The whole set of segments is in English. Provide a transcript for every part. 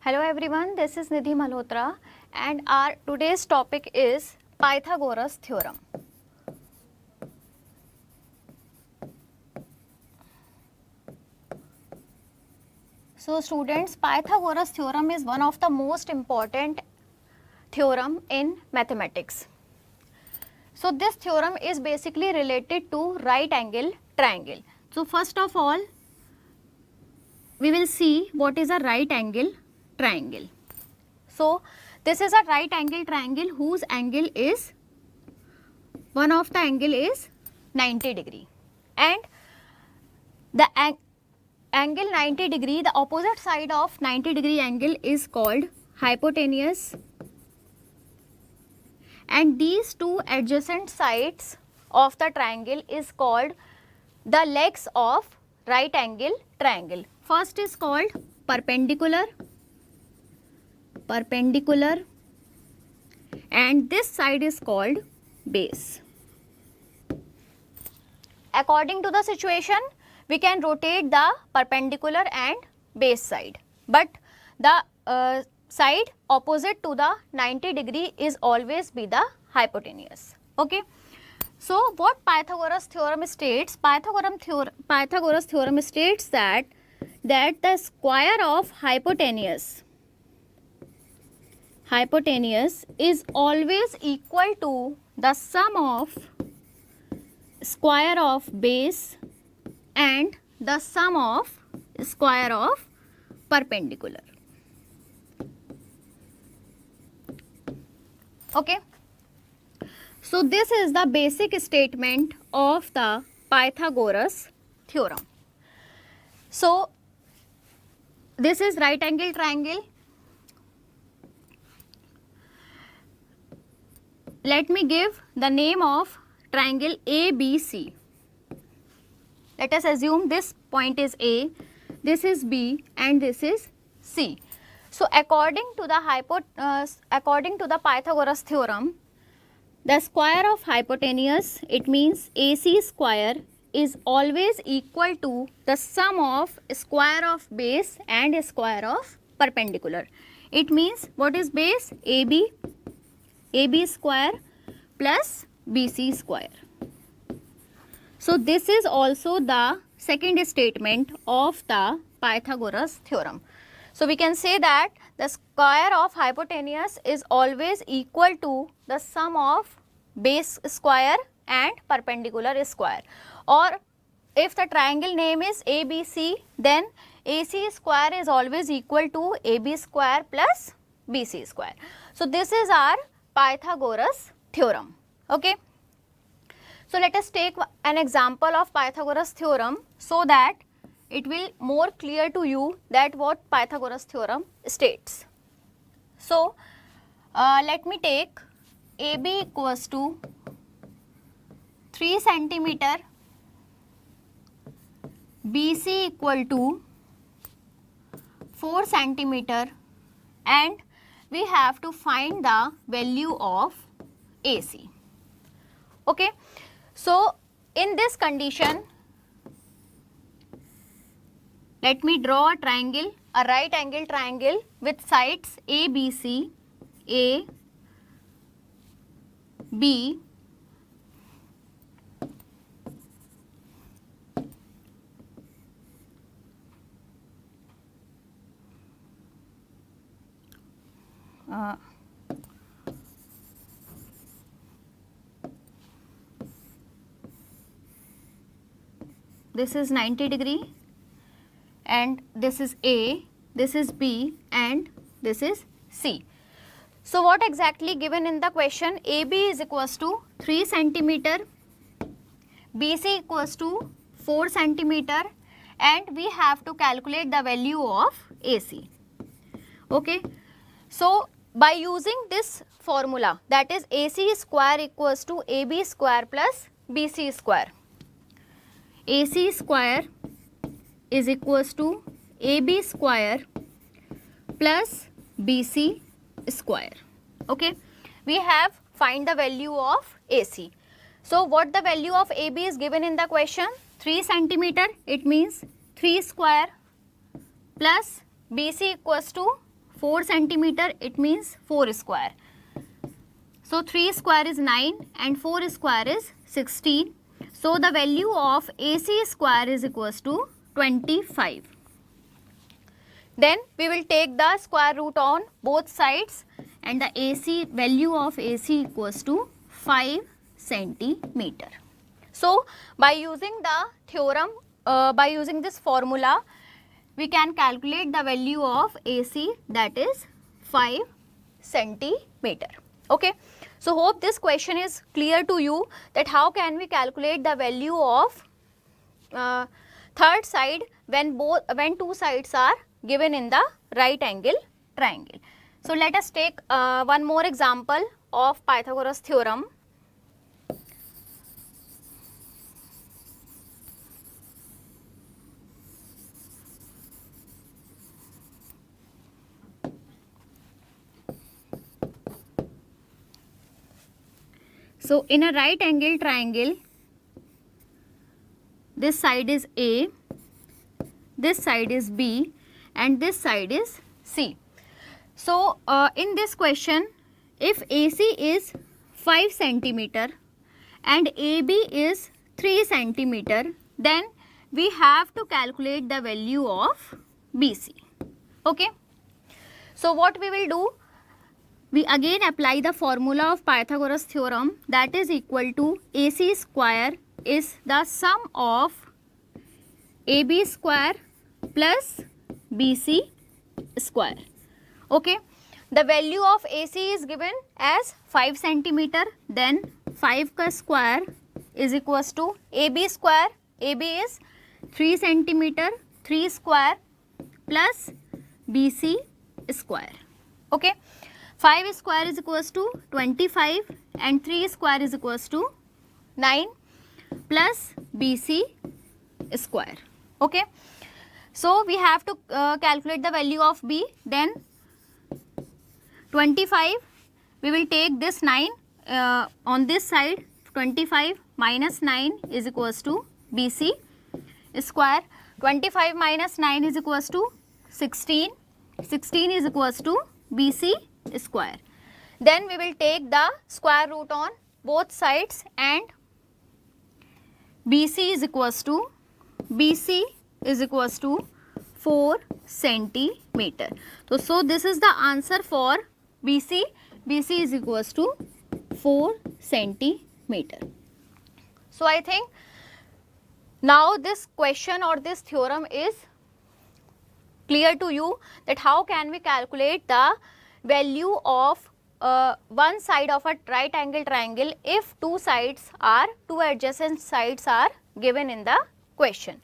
Hello everyone, this is Nidhi Malhotra and our today's topic is Pythagoras theorem. So students, Pythagoras theorem is one of the most important theorem in mathematics. So this theorem is basically related to right angle triangle. So first of all, we will see what is a right angle triangle. So this is a right angle triangle whose angle is, one of the angle is 90 degree and the angle 90 degree, the opposite side of 90 degree angle is called hypotenuse, and these two adjacent sides of the triangle is called the legs of right angle triangle. First is called perpendicular, and this side is called base. According to the situation, we can rotate the perpendicular and base side, but the side opposite to the 90 degree is always be the hypotenuse. Okay. So what Pythagoras theorem states? Pythagoras theorem states that the square of hypotenuse is always equal to the sum of square of base and the sum of square of perpendicular. Okay. So this is the basic statement of the Pythagoras theorem. So this is right angle triangle. Let me give the name of triangle ABC. Let us assume this point is A, this is B and this is C. So according to the Pythagoras theorem, the square of hypotenuse, it means AC square, is always equal to the sum of square of base and square of perpendicular. It means what is base? AB square plus BC square. So this is also the second statement of the Pythagoras theorem. So we can say that the square of hypotenuse is always equal to the sum of base square and perpendicular square. Or if the triangle name is ABC, then AC square is always equal to AB square plus BC square. So this is our Pythagoras theorem. Okay. So let us take an example of Pythagoras theorem so that it will more clear to you that what Pythagoras theorem states. So let me take AB equals to 3 centimeter, BC equal to 4 centimeter, and we have to find the value of AC. Okay. So in this condition, let me draw a triangle, a right angle triangle with sides ABC, A, B, this is 90 degree and this is A, this is B and this is C. So what exactly given in the question? AB is equals to 3 centimeter, BC equals to 4 centimeter, and we have to calculate the value of AC. Okay. So by using this formula, that is AC square equals to AB square plus BC square. AC square is equals to AB square plus BC square. Okay. We have find the value of AC. So what the value of AB is given in the question? 3 centimeter. It means 3 square plus BC equals to 4 centimeter, it means 4 square. So 3 square is 9 and 4 square is 16. So the value of AC square is equals to 25. Then we will take the square root on both sides and the AC value of AC equals to 5 centimeter. So by using the theorem, by using this formula, we can calculate the value of AC, that is 5 centimeter. Okay. So hope this question is clear to you, that how can we calculate the value of third side when two sides are given in the right angle triangle. So let us take one more example of Pythagoras theorem. So in a right angle triangle, this side is A, this side is B, and this side is C. So in this question, if AC is 5 centimeter and AB is 3 centimeter, then we have to calculate the value of BC. Okay. So what we will do, we again apply the formula of Pythagoras theorem, that is equal to AC square is the sum of AB square plus BC square. Okay. The value of AC is given as 5 centimeter, then 5 ka square is equals to AB square, AB is 3 centimeter, 3 square plus BC square. Okay. 5 square is equals to 25 and 3 square is equals to 9 plus BC square. Okay. So we have to calculate the value of B. Then 25, we will take this 9 on this side. 25 minus 9 is equals to BC square. 25 minus 9 is equals to 16. 16 is equals to BC square. Then we will take the square root on both sides, and BC is equals to 4 centimeter. So this is the answer for BC. BC is equals to 4 centimeter. So I think now this question or this theorem is clear to you, that how can we calculate the value of one side of a right angle triangle if two adjacent sides are given in the question.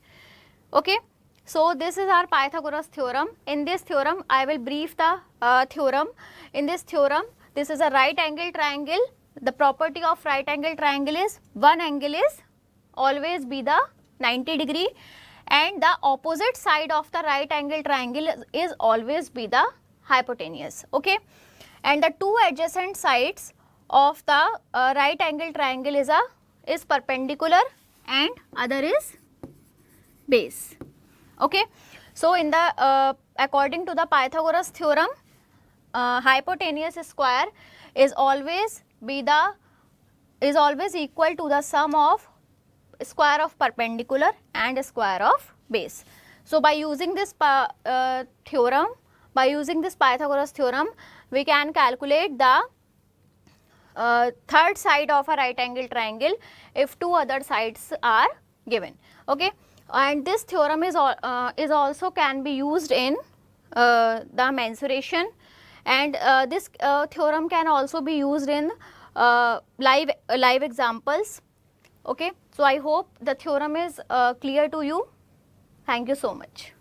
Okay. So this is our Pythagoras theorem. In this theorem, I will brief the theorem. In this theorem, this is a right angle triangle. The property of right angle triangle is one angle is always be the 90 degree, and the opposite side of the right angle triangle is always be the hypotenuse. Okay. And the two adjacent sides of the right angle triangle is perpendicular and other is base. Okay. So in the according to the Pythagoras theorem, hypotenuse square is always equal to the sum of square of perpendicular and square of base. So by using this theorem, by using this Pythagoras theorem, we can calculate the third side of a right angle triangle if two other sides are given. Okay. And this theorem is also can be used in the mensuration, and this theorem can also be used in live examples. Okay. So I hope the theorem is clear to you. Thank you so much.